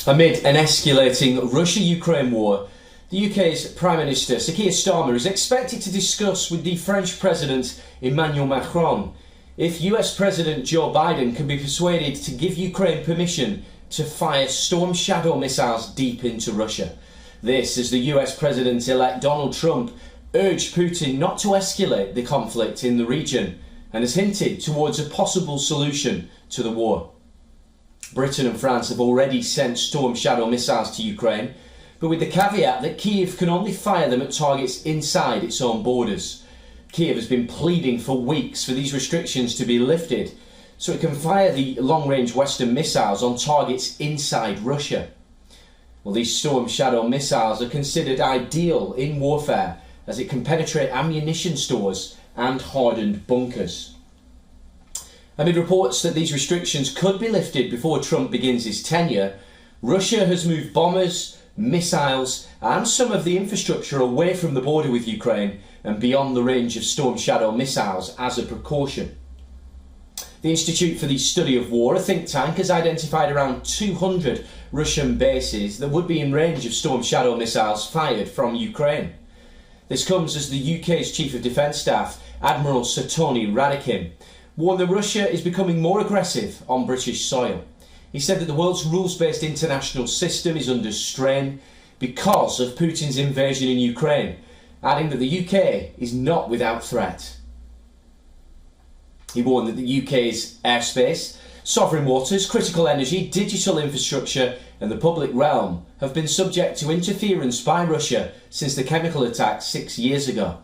Amid an escalating Russia-Ukraine war, the UK's Prime Minister Keir Starmer is expected to discuss with the French President Emmanuel Macron if US President Joe Biden can be persuaded to give Ukraine permission to fire Storm Shadow missiles deep into Russia. This as the US President-elect Donald Trump urged Putin not to escalate the conflict in the region and has hinted towards a possible solution to the war. Britain and France have already sent Storm Shadow missiles to Ukraine, but with the caveat that Kiev can only fire them at targets inside its own borders. Kiev has been pleading for weeks for these restrictions to be lifted so it can fire the long-range Western missiles on targets inside Russia. Well, these Storm Shadow missiles are considered ideal in warfare as it can penetrate ammunition stores and hardened bunkers. Amid reports that these restrictions could be lifted before Trump begins his tenure, Russia has moved bombers, missiles and some of the infrastructure away from the border with Ukraine and beyond the range of Storm Shadow missiles as a precaution. The Institute for the Study of War, a think tank, has identified around 200 Russian bases that would be in range of Storm Shadow missiles fired from Ukraine. This comes as the UK's Chief of Defence Staff, Admiral Tony Radakin, warned that Russia is becoming more aggressive on British soil. He said that the world's rules-based international system is under strain because of Putin's invasion in Ukraine, adding that the UK is not without threat. He warned that the UK's airspace, sovereign waters, critical energy, digital infrastructure and the public realm have been subject to interference by Russia since the chemical attack 6 years ago.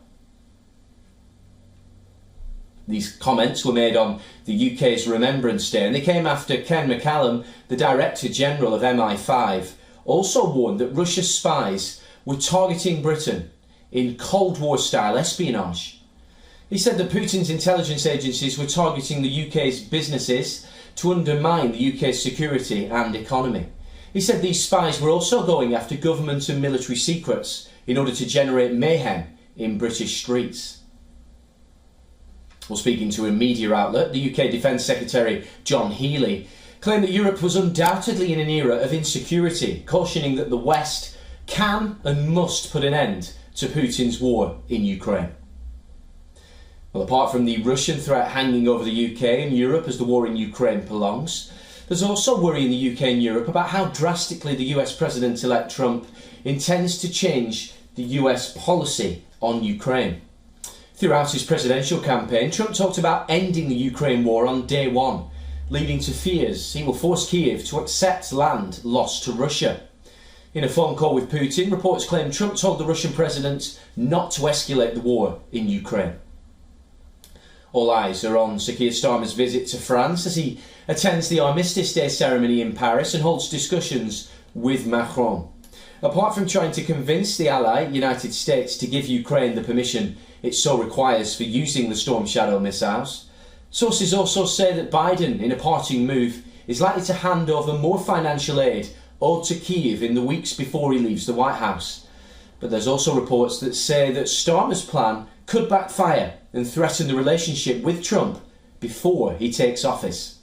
These comments were made on the UK's Remembrance Day and they came after Ken McCallum, the Director General of MI5, also warned that Russia's spies were targeting Britain in Cold War style espionage. He said that Putin's intelligence agencies were targeting the UK's businesses to undermine the UK's security and economy. He said these spies were also going after government and military secrets in order to generate mayhem in British streets. Well, speaking to a media outlet, the UK Defence Secretary John Healey claimed that Europe was undoubtedly in an era of insecurity, cautioning that the West can and must put an end to Putin's war in Ukraine. Well, apart from the Russian threat hanging over the UK and Europe as the war in Ukraine prolongs, there's also worry in the UK and Europe about how drastically the US President-elect Trump intends to change the US policy on Ukraine. Throughout his presidential campaign, Trump talked about ending the Ukraine war on day one, leading to fears he will force Kiev to accept land lost to Russia. In a phone call with Putin, reports claim Trump told the Russian president not to escalate the war in Ukraine. All eyes are on Keir Starmer's visit to France as he attends the Armistice Day ceremony in Paris and holds discussions with Macron. Apart from trying to convince the ally, United States, to give Ukraine the permission it so requires for using the Storm Shadow missiles, sources also say that Biden, in a parting move, is likely to hand over more financial aid owed to Kiev in the weeks before he leaves the White House. But there's also reports that say that Starmer's plan could backfire and threaten the relationship with Trump before he takes office.